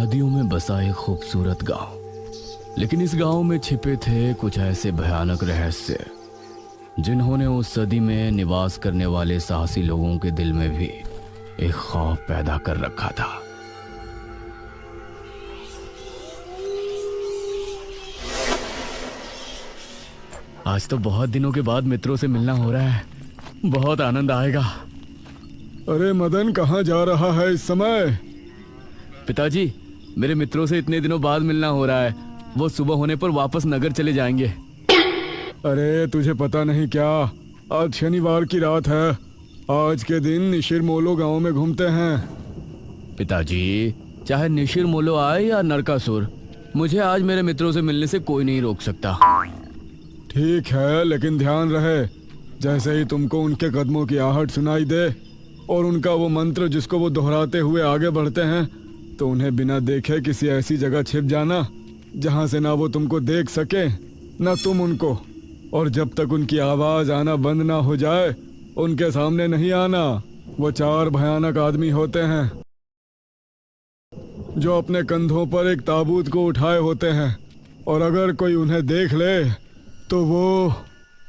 वादियों में बसा एक खूबसूरत गांव। लेकिन इस गांव में छिपे थे कुछ ऐसे भयानक रहस्य जिन्होंने उस सदी में निवास करने वाले साहसी लोगों के दिल में भी एक खौफ पैदा कर रखा था। आज तो बहुत दिनों के बाद मित्रों से मिलना हो रहा है, बहुत आनंद आएगा। अरे मदन, कहाँ जा रहा है इस समय? पिताजी, मेरे मित्रों से इतने दिनों बाद मिलना हो रहा है। वो सुबह होने पर वापस नगर चले जाएंगे। अरे तुझे पता नहीं क्या, आज शनिवार की रात है। आज के दिन निशिर मोलो गांव में घूमते हैं। पिताजी, चाहे निशिर मोलो आए या नरकासुर, मुझे आज मेरे मित्रों से मिलने से कोई नहीं रोक सकता। ठीक है, लेकिन ध्यान रहे, जैसे ही तुमको उनके कदमों की आहट सुनाई दे और उनका वो मंत्र जिसको वो दोहराते हुए आगे बढ़ते हैं, तो उन्हें बिना देखे किसी ऐसी जगह छिप जाना जहां से ना वो तुमको देख सके ना तुम उनको। और जब तक उनकी आवाज आना बंद ना हो जाए, उनके सामने नहीं आना। वो 4 भयानक आदमी होते हैं जो अपने कंधों पर एक ताबूत को उठाए होते हैं, और अगर कोई उन्हें देख ले तो वो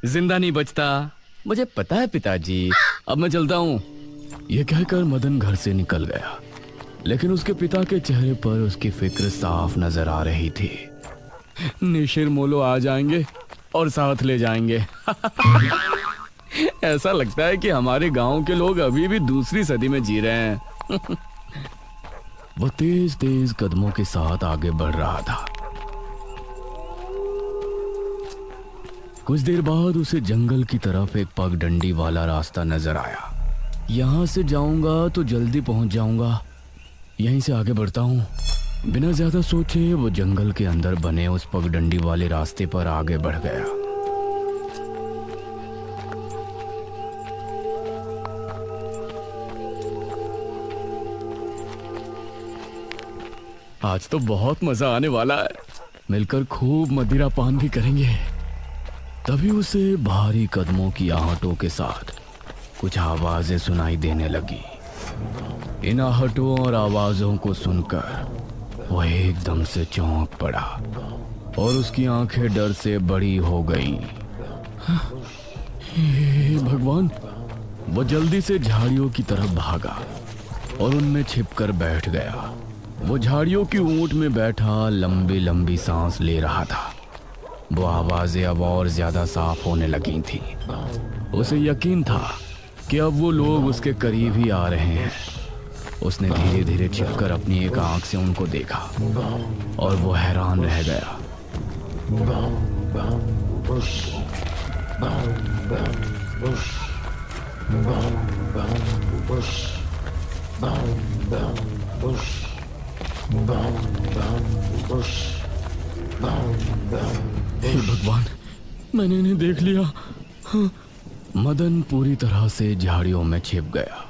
जिंदा नहीं बचता। मुझे पता है पिताजी, अब मैं चलता हूँ। यह कहकर मदन घर से निकल गया, लेकिन उसके पिता के चेहरे पर उसकी फिक्र साफ नजर आ रही थी। निशिर मोलो आ जाएंगे और साथ ले जाएंगे। ऐसा लगता है कि हमारे गांव के लोग अभी भी दूसरी सदी में जी रहे हैं। वो तेज तेज कदमों के साथ आगे बढ़ रहा था। कुछ देर बाद उसे जंगल की तरफ एक पगडंडी वाला रास्ता नजर आया। यहां से जाऊंगा तो जल्दी पहुंच जाऊंगा, यहीं से आगे बढ़ता हूं। बिना ज्यादा सोचे वो जंगल के अंदर बने उस पगडंडी वाले रास्ते पर आगे बढ़ गया। आज तो बहुत मजा आने वाला है, मिलकर खूब मदिरा पान भी करेंगे। तभी उसे भारी कदमों की आहटों के साथ कुछ आवाजें सुनाई देने लगी। इन आहटों और आवाजों को सुनकर वह एकदम से चौंक पड़ा और उसकी आंखें डर से बड़ी हो गईं। हे भगवान! वो जल्दी से झाड़ियों की तरफ भागा और उनमें छिपकर बैठ गया। वो झाड़ियों की ऊंट में बैठा लंबी लंबी सांस ले रहा था। वो आवाजें अब और ज्यादा साफ होने लगी थी। उसे यकीन था कि अब वो लोग उसके करीब ही आ रहे हैं। उसने धीरे धीरे छिपकर अपनी एक आंख से उनको देखा और वो हैरान रह गया। हे भगवान, मैंने इन्हें देख लिया। हाँ। मदन पूरी तरह से झाड़ियों में छिप गया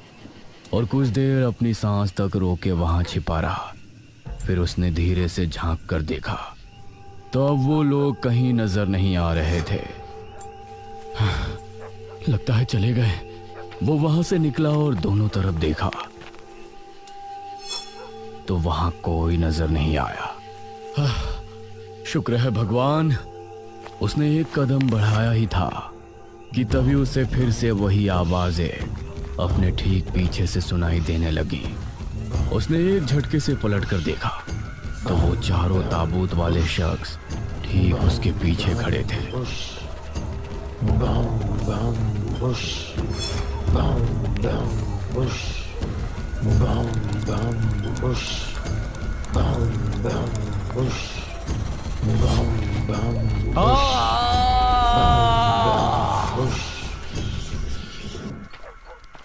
और कुछ देर अपनी सांस तक रोके वहां छिपा रहा। फिर उसने धीरे से झांक कर देखा तो अब वो लोग कहीं नजर नहीं आ रहे थे। हाँ, लगता है चले गए। वो वहां से निकला और दोनों तरफ देखा तो वहां कोई नजर नहीं आया। हाँ, शुक्र है भगवान। उसने एक कदम बढ़ाया ही था कि तभी उसे फिर से वही आवाजें अपने ठीक पीछे से सुनाई देने लगी। उसने एक झटके से पलटकर देखा तो वो चारों ताबूत वाले शख्स ठीक उसके पीछे खड़े थे।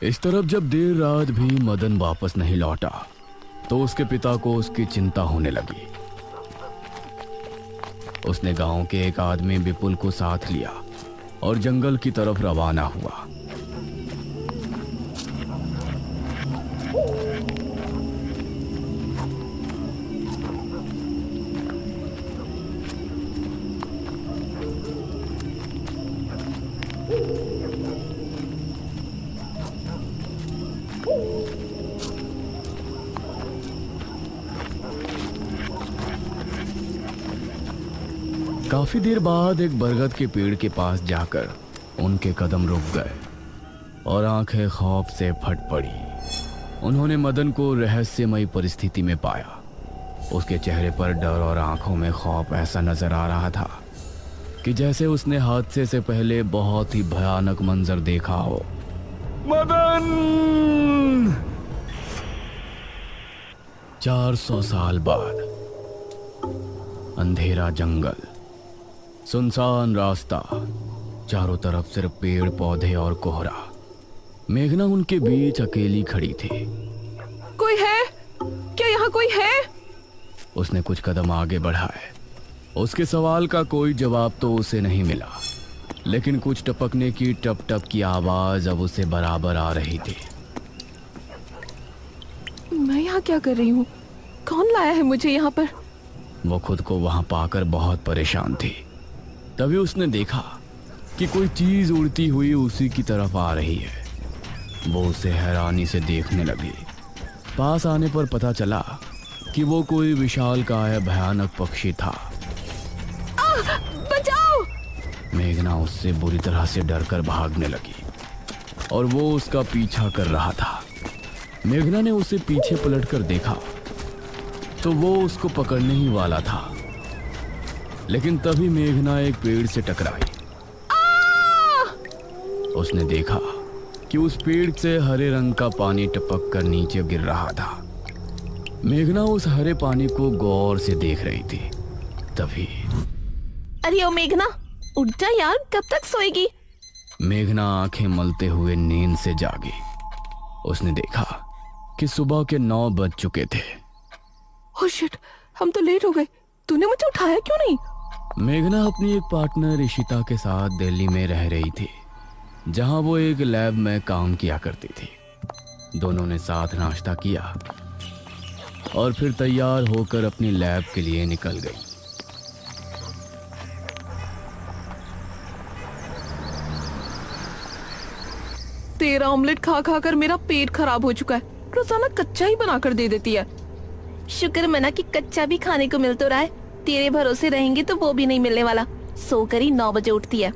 इस तरफ जब देर रात भी मदन वापस नहीं लौटा तो उसके पिता को उसकी चिंता होने लगी। उसने गांव के एक आदमी विपुल को साथ लिया और जंगल की तरफ रवाना हुआ। काफी देर बाद एक बरगद के पेड़ के पास जाकर उनके कदम रुक गए और आंखें खौफ से फट पड़ी। उन्होंने मदन को रहस्यमयी परिस्थिति में पाया। उसके चेहरे पर डर और आंखों में खौफ ऐसा नजर आ रहा था कि जैसे उसने हादसे से पहले बहुत ही भयानक मंजर देखा हो। मदन! 400 साल बाद अंधेरा जंगल, सुनसान रास्ता, चारों तरफ सिर्फ पेड़ पौधे और कोहरा। मेघना उनके बीच अकेली खड़ी थी। कोई है क्या? यहाँ कोई है? उसने कुछ कदम आगे बढ़ाए। उसके सवाल का कोई जवाब तो उसे नहीं मिला, लेकिन कुछ टपकने की टप टप की आवाज अब उसे बराबर आ रही थी। मैं यहाँ क्या कर रही हूँ? कौन लाया है मुझे यहाँ पर? वो खुद को वहां पाकर बहुत परेशान थी। तभी उसने देखा कि कोई चीज उड़ती हुई उसी की तरफ आ रही है। वो उसे हैरानी से देखने लगी। पास आने पर पता चला कि वो कोई विशालकाय भयानक पक्षी था। बचाओ! मेघना उससे बुरी तरह से डरकर भागने लगी और वो उसका पीछा कर रहा था। मेघना ने उसे पीछे पलटकर देखा तो वो उसको पकड़ने ही वाला था, लेकिन तभी मेघना एक पेड़ से टकराई। उसने देखा कि उस पेड़ से हरे रंग का पानी टपक कर नीचे गिर रहा था। मेघना उस हरे पानी को गौर से देख रही थी। तभी अरे ओ मेघना, उठ जा यार, कब तक सोएगी? मेघना आंखें मलते हुए नींद से जागी। उसने देखा कि सुबह के 9 बज चुके थे। ओह शिट, हम तो लेट हो गए। तूने मुझे उठाया क्यों नहीं? मेघना अपनी एक पार्टनर इशिता के साथ दिल्ली में रह रही थी, जहां वो एक लैब में काम किया करती थी। दोनों ने साथ नाश्ता किया और फिर तैयार होकर अपनी लैब के लिए निकल गई। तेरा ऑमलेट खा खा कर मेरा पेट खराब हो चुका है। रोजाना कच्चा ही बनाकर दे देती है। शुक्र मना कि कच्चा भी खाने को मिल तो रहा है। तेरे भरोसे रहेंगे तो वो भी नहीं मिलने वाला। सोकर ही 9 बजे उठती है।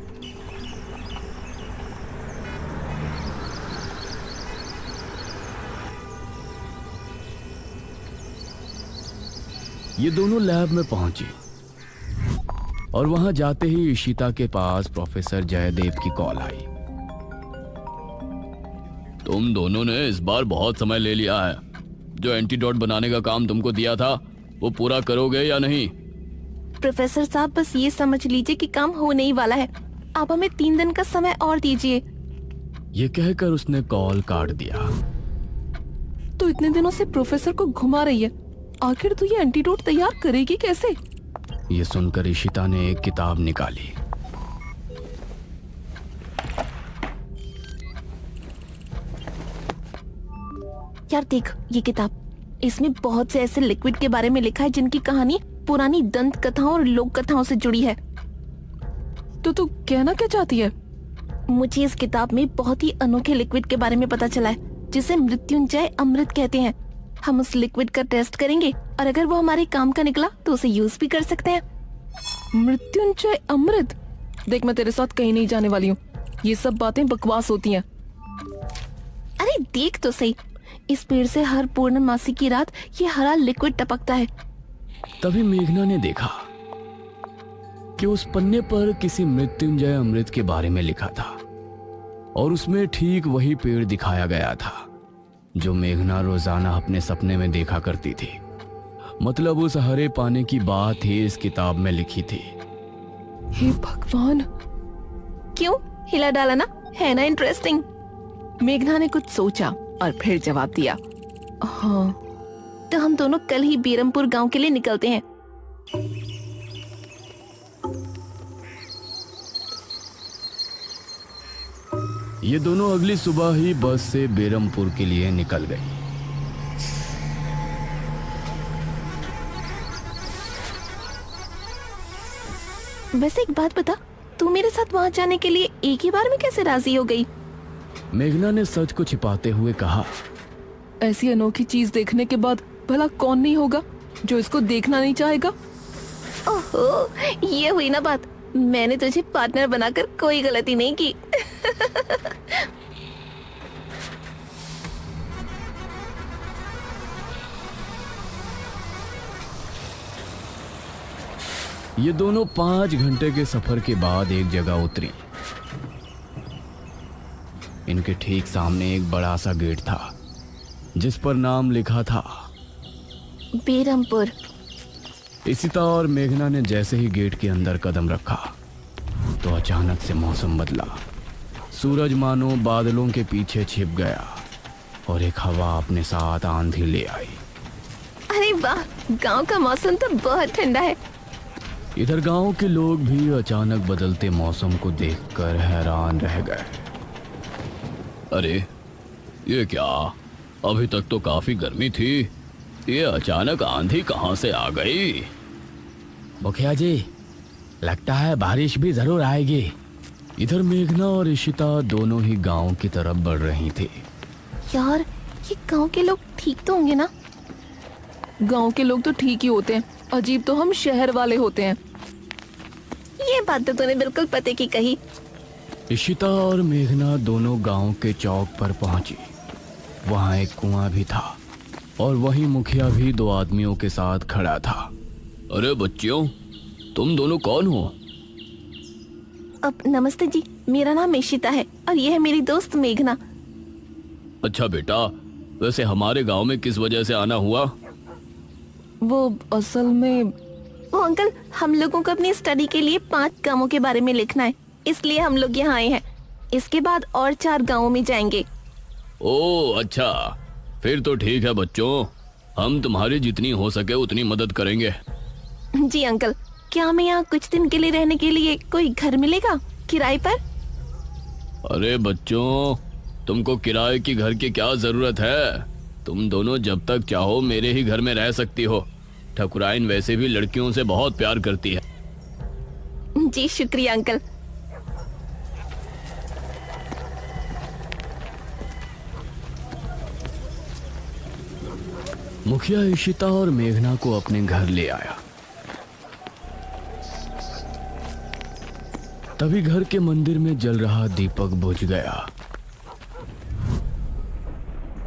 ये दोनों लैब में पहुंची और वहां जाते ही इशिता के पास प्रोफेसर जयदेव की कॉल आई। तुम दोनों ने इस बार बहुत समय ले लिया है। जो एंटीडोट बनाने का काम तुमको दिया था वो पूरा करोगे या नहीं? प्रोफेसर साहब, बस ये समझ लीजिए कि काम होने ही वाला है। आप हमें 3 दिन का समय और दीजिए। ये कहकर उसने कॉल काट दिया। तो इतने दिनों से प्रोफेसर को घुमा रही है, आखिर तो ये एंटीडोट तैयार करेगी कैसे? ये सुनकर इशिता ने एक किताब निकाली। यार देख ये किताब, इसमें बहुत से ऐसे लिक्विड के बारे में लिखा है जिनकी कहानी पुरानी दंत कथाओं और लोक कथाओं से जुड़ी है। तो तू कहना क्या चाहती है? मुझे इस किताब में बहुत ही अनोखे लिक्विड के बारे में पता चला है, जिसे मृत्युंजय अमृत कहते हैं। हम उस लिक्विड का टेस्ट करेंगे और अगर वो हमारे काम का निकला तो उसे यूज भी कर सकते हैं। मृत्युंजय अमृत? देख, मैं तेरे साथ कहीं नहीं जाने वाली हूँ। ये सब बातें बकवास होती हैं। अरे देख तो सही, इस पेड़ से हर पूर्णमासी की रात ये हरा लिक्विड टपकता है। तभी मेघना ने देखा कि उस पन्ने पर किसी मृत्युंजय अमृत के बारे में लिखा था और उसमें ठीक वही पेड़ दिखाया गया था जो मेघना रोजाना अपने सपने में देखा करती थी। मतलब उस हरे पानी की बात ही इस किताब में लिखी थी। हे भगवान, क्यों हिला डाला ना? है ना इंटरेस्टिंग? मेघना ने कुछ सोचा और फिर जवाब दिया, हाँ, तो हम दोनों कल ही बीरमपुर गांव के लिए निकलते हैं। ये दोनों अगली सुबह ही बस से बेरमपुर के लिए निकल गई। वैसे एक बात बता, तू मेरे साथ वहां जाने के लिए एक ही बार में कैसे राजी हो गई? मेघना ने सच को छिपाते हुए कहा, ऐसी अनोखी चीज देखने के बाद भला कौन नहीं होगा जो इसको देखना नहीं चाहेगा? ओहो, ये हुई ना बात। मैंने तुझे पार्टनर बनाकर कोई गलती नहीं की। ये दोनों 5 घंटे के सफर के बाद एक जगह उतरी। इनके ठीक सामने एक बड़ा सा गेट था जिस पर नाम लिखा था बेरमपुर। इशिता और मेघना ने जैसे ही गेट के अंदर कदम रखा तो अचानक से मौसम बदला। सूरज मानो बादलों के पीछे छिप गया और एक हवा अपने साथ आंधी ले आई। अरे वाह, गांव का मौसम तो बहुत ठंडा है। इधर गांव के लोग भी अचानक बदलते मौसम को देखकर हैरान रह गए। अरे ये क्या, अभी तक तो काफी गर्मी थी, ये अचानक आंधी कहां से आ गई? मुखिया जी, लगता है बारिश भी जरूर आएगी। इधर मेघना और इशिता दोनों ही गांव की तरफ बढ़ रही थी। यार, ये गांव के लोग ठीक तो होंगे ना? गांव के लोग तो ठीक ही होते हैं, अजीब तो हम शहर वाले होते हैं। ये बात तो तूने बिल्कुल पते की कही। इशिता और मेघना दोनों गांव के चौक पर पहुंची। वहां एक कुआं भी था और वहीं मुखिया भी 2 आदमियों के साथ खड़ा था। अरे बच्चियों, तुम दोनों कौन हो? अब नमस्ते जी, मेरा नाम इशिता है और ये है मेरी दोस्त मेघना। अच्छा बेटा, वैसे हमारे गांव में किस वजह से आना हुआ? वो असल में वो अंकल, हम लोगों को अपनी स्टडी के लिए 5 गांवों के बारे में लिखना है, इसलिए हम लोग यहाँ आए हैं। इसके बाद और 4 गांवों में जाएंगे। ओह अच्छा, फिर तो ठीक है बच्चों, हम तुम्हारी जितनी हो सके उतनी मदद करेंगे। जी अंकल, क्या हमें यहाँ कुछ दिन के लिए रहने के लिए कोई घर मिलेगा किराए पर? अरे बच्चों, तुमको किराए की घर की क्या जरूरत है? तुम दोनों जब तक चाहो मेरे ही घर में रह सकती हो। ठकुराइन वैसे भी लड़कियों से बहुत प्यार करती है। जी शुक्रिया अंकल। मुखिया इशिता और मेघना को अपने घर ले आया। तभी घर के मंदिर में जल रहा दीपक बुझ गया।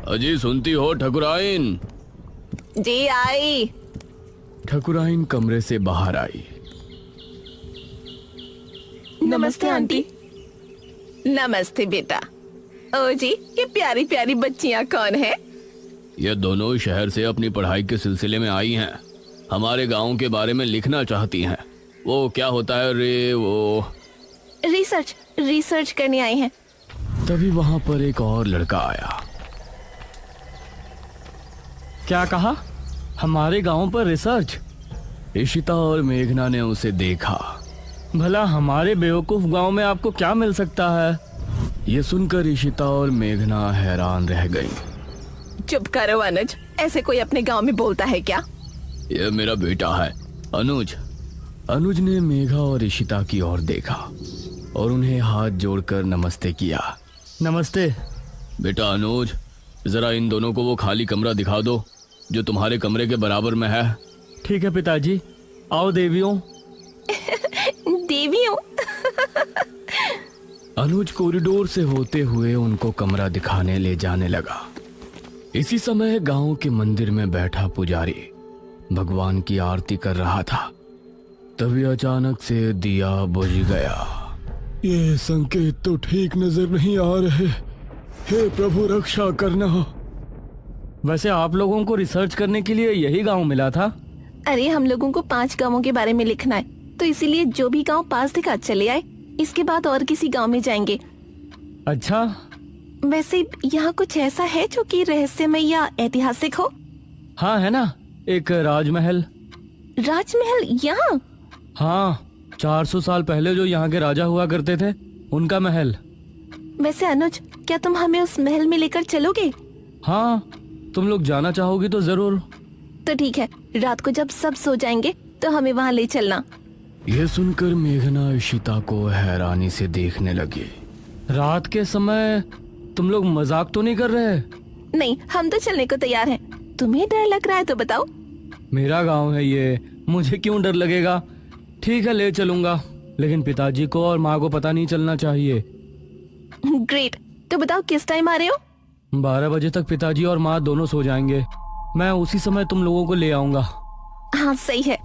अजी सुनती हो ठकुराइन? जी आई। ठकुराइन कमरे से बाहर आई। नमस्ते आंटी। नमस्ते बेटा। ओ जी, ये प्यारी प्यारी बच्चियां कौन है? ये दोनों शहर से अपनी पढ़ाई के सिलसिले में आई हैं। हमारे गांव के बारे में लिखना चाहती हैं। वो क्या होता है रे, वो रिसर्च करने आए हैं। तभी वहां पर एक और लड़का आया। क्या कहा? हमारे गांव पर रिसर्च? इशिता और मेघना ने उसे देखा। भला हमारे बेवकूफ गांव में आपको क्या मिल सकता है? ये सुनकर इशिता और मेघना हैरान रह गई। चुप करो अनुज, ऐसे कोई अपने गांव में बोलता है क्या? ये मेरा बेटा है अनुज। अनुज ने मेघा और इशिता की ओर देखा और उन्हें हाथ जोड़कर नमस्ते किया। नमस्ते बेटा अनुज, जरा इन दोनों को वो खाली कमरा दिखा दो जो तुम्हारे कमरे के बराबर में है। ठीक है पिताजी, आओ देवियों। देवियों? अनुज कॉरिडोर से होते हुए उनको कमरा दिखाने ले जाने लगा। इसी समय गांव के मंदिर में बैठा पुजारी भगवान की आरती कर रहा था। तभी अचानक से दिया बुझ गया। ये संकेत तो ठीक नजर नहीं आ रहे। हे प्रभु, रक्षा करना। वैसे आप लोगों को रिसर्च करने के लिए यही गांव मिला था? अरे हम लोगों को 5 गांवों के बारे में लिखना है, तो इसीलिए जो भी गांव पास दिखा चले आए। इसके बाद और किसी गांव में जाएंगे। अच्छा, वैसे यहाँ कुछ ऐसा है जो कि रहस्यमय या ऐतिहासिक हो? हाँ है ना, एक राजमहल। राजमहल यहाँ? हाँ, 400 साल पहले जो यहाँ के राजा हुआ करते थे, उनका महल। वैसे अनुज, क्या तुम हमें उस महल में लेकर चलोगे? हाँ, तुम लोग जाना चाहोगी तो जरूर। तो ठीक है, रात को जब सब सो जाएंगे तो हमें वहाँ ले चलना। यह सुनकर मेघना इशिता को हैरानी से देखने लगी। रात के समय तुम लोग मजाक तो नहीं कर रहे? नहीं, हम तो चलने को तैयार हैं। तुम्हें डर लग रहा है तो बताओ। मेरा गांव है ये, मुझे क्यों डर लगेगा? ठीक है, ले चलूंगा, लेकिन पिताजी को और माँ को पता नहीं चलना चाहिए। ग्रेट। तो बताओ किस टाइम आ रहे हो? 12 बजे तक पिताजी और माँ दोनों सो जाएंगे। मैं उसी समय तुम लोगों को ले आऊंगा। हाँ सही है।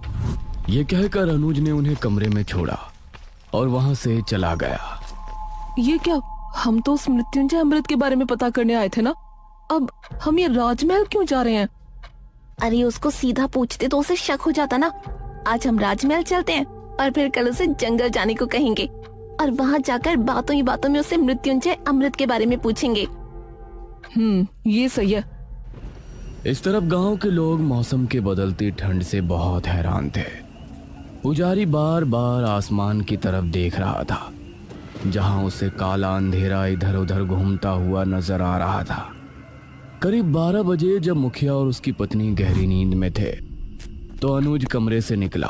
ये कहकर अनुज ने उन्हें कमरे में छोड़ा और वहां से चला गया। ये क्या? हम तो उस मृत्युंजय अमृत के बारे में पता करने आए थे ना। अब हम ये राजमहल क्यों जा रहे हैं? अरे उसको सीधा पूछते तो उसे शक हो जाता ना। आज हम राजमहल चलते हैं और फिर कल उसे जंगल जाने को कहेंगे और वहाँ जाकर बातों ही बातों में उसे मृत्युंजय अमृत के बारे में पूछेंगे। ये सही है। इस तरफ गांव के लोग मौसम के बदलती ठंड से बहुत हैरान थे। पुजारी बार बार आसमान की तरफ देख रहा था, जहां उसे काला अंधेरा इधर उधर घूमता हुआ नजर आ रहा था। करीब 12 बजे जब मुखिया और उसकी पत्नी गहरी नींद में थे, तो अनुज कमरे से निकला।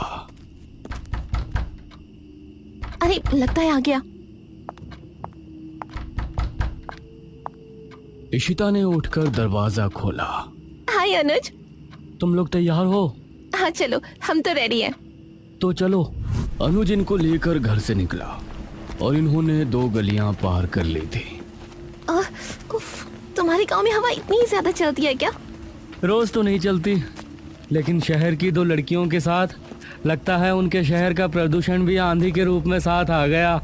अरे लगता है आ गया। इशिता ने उठकर दरवाजा खोला। हाय अनुज। तुम लोग तैयार हो? हाँ चलो, हम तो रेडी हैं। तो चलो। अनुज इनको लेकर घर से निकला और इन्होंने 2 गलियां पार कर ली थी। उफ, तुम्हारे गांव में हवा इतनी ज्यादा चलती है क्या? रोज तो नहीं चलती, लेकिन शहर की 2 लड़कियों के साथ लगता है उनके शहर का प्रदूषण भी आंधी के रूप में साथ आ गया।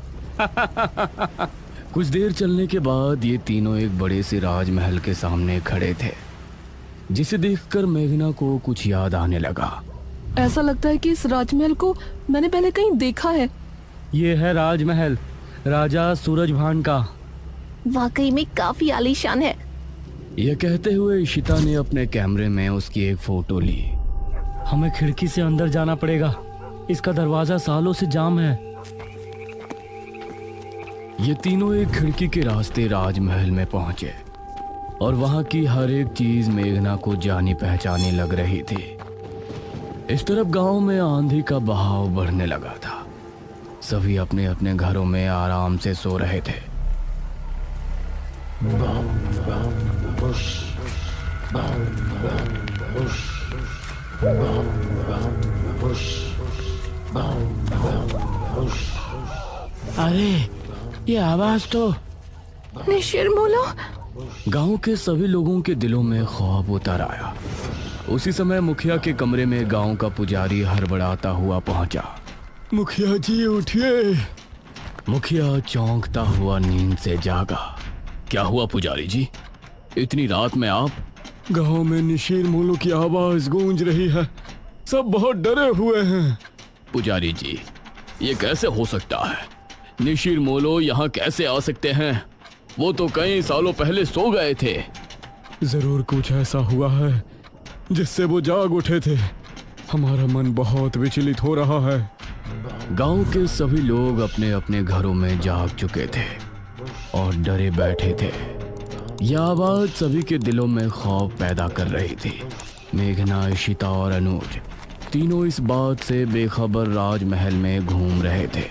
कुछ देर चलने के बाद ये तीनों एक बड़े से राजमहल के सामने खड़े थे, जिसे देखकर मेघना को कुछ याद आने लगा। ऐसा लगता है कि इस राजमहल को मैंने पहले कहीं देखा है। ये है राजमहल, राजा सूरजभान का। वाकई में काफी आलीशान है। यह कहते हुए इशिता ने अपने कैमरे में उसकी एक फोटो ली। हमें खिड़की से अंदर जाना पड़ेगा, इसका दरवाजा सालों से जाम है। ये तीनों एक खिड़की के रास्ते राजमहल में पहुंचे और वहां की हर एक चीज मेघना को जानी पहचानी लग रही थी। इस तरफ गांव में आंधी का बहाव बढ़ने लगा था। सभी अपने अपने घरों में आराम से सो रहे थे। अरे ये आवाज तो निशिरमोलो। गांव के सभी लोगों के दिलों में खौफ उतर आया। उसी समय मुखिया के कमरे में गांव का पुजारी हड़बड़ाता हुआ पहुंचा। मुखिया जी उठिए। मुखिया चौंकता हुआ नींद से जागा। क्या हुआ पुजारी जी, इतनी रात में आप? गांव में निशीर मोलो की आवाज गूंज रही है, सब बहुत डरे हुए हैं। पुजारी जी, ये कैसे हो सकता है? निशीर मोलो यहाँ कैसे आ सकते हैं? वो तो कई सालों पहले सो गए थे। जरूर कुछ ऐसा हुआ है जिससे वो जाग उठे थे। हमारा मन बहुत विचलित हो रहा है। गांव के सभी लोग अपने अपने घरों में जाग चुके थे और डरे बैठे थे। यह आवाज सभी के दिलों में खौफ पैदा कर रही थी। मेघना, इशिता और अनुज तीनों इस बात से बेखबर राजमहल में घूम रहे थे।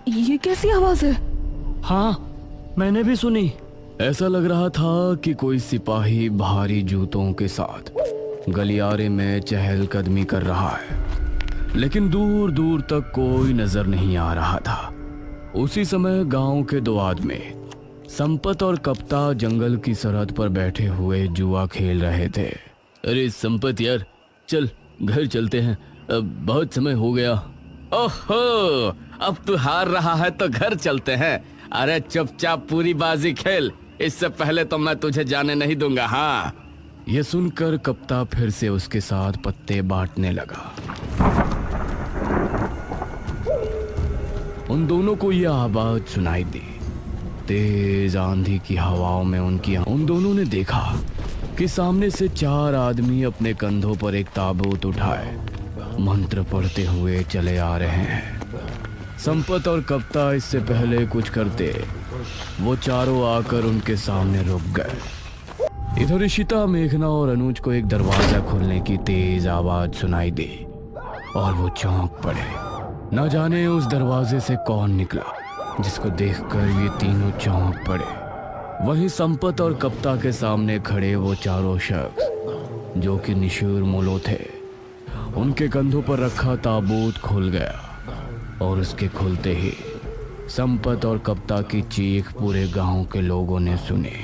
ये कैसी आवाज है? हाँ, मैंने भी सुनी। ऐसा लग रहा था कि कोई सिपाही भारी जूतों के साथ गलियारे में चहलकदमी कर रहा है, लेकिन दूर दूर तक कोई नजर नहीं आ रहा था। उसी समय गांव के 2 आदमी संपत और कप्ता जंगल की सरहद पर बैठे हुए जुआ खेल रहे थे। अरे संपत यार, चल घर चलते हैं, अब बहुत समय हो गया। ओहो, अब तू हार रहा है तो घर चलते हैं। अरे चुपचाप पूरी बाजी खेल, इससे पहले तो मैं तुझे जाने नहीं दूंगा। हाँ। यह सुनकर कप्ता फिर से उसके साथ पत्ते बांटने लगा। उन दोनों को यह आवाज सुनाई दी। तेज आंधी की हवाओं में उन दोनों ने देखा कि सामने से 4 आदमी अपने कंधों पर एक ताबूत उठाए मंत्र पढ़ते हुए चले आ रहे हैं। संपत और कप्ता इससे पहले कुछ करते, वो चारों आकर उनके सामने रुक गए। इधर इशिता, मेघना और अनुज को एक दरवाजा खुलने की तेज आवाज सुनाई दी और वो चौंक पड़े। न जाने उस दरवाजे से कौन निकला, जिसको देखकर ये तीनों चौंक पड़े। वहीं संपत और कप्ता के सामने खड़े वो चारों शख्स जो कि निशिर मोलो थे, उनके कंधों पर रखा ताबूत खुल गया और उसके खुलते ही संपत और कप्ता की चीख पूरे गांव के लोगों ने सुनी,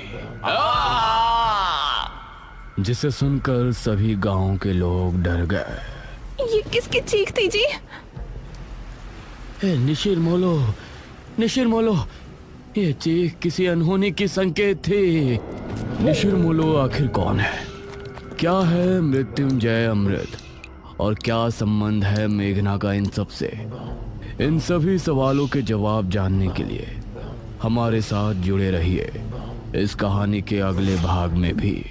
जिसे सुनकर सभी गांव के लोग डर गए। ये किसकी चीख थी जी? निशिर मोलो, ये चीख किसी अनहोनी की संकेत थी। निशिर मोलो आखिर कौन है? क्या है मृत्युंजय अमृत? और क्या संबंध है मेघना का इन सब से? इन सभी सवालों के जवाब जानने के लिए हमारे साथ जुड़े रहिए इस कहानी के अगले भाग में भी।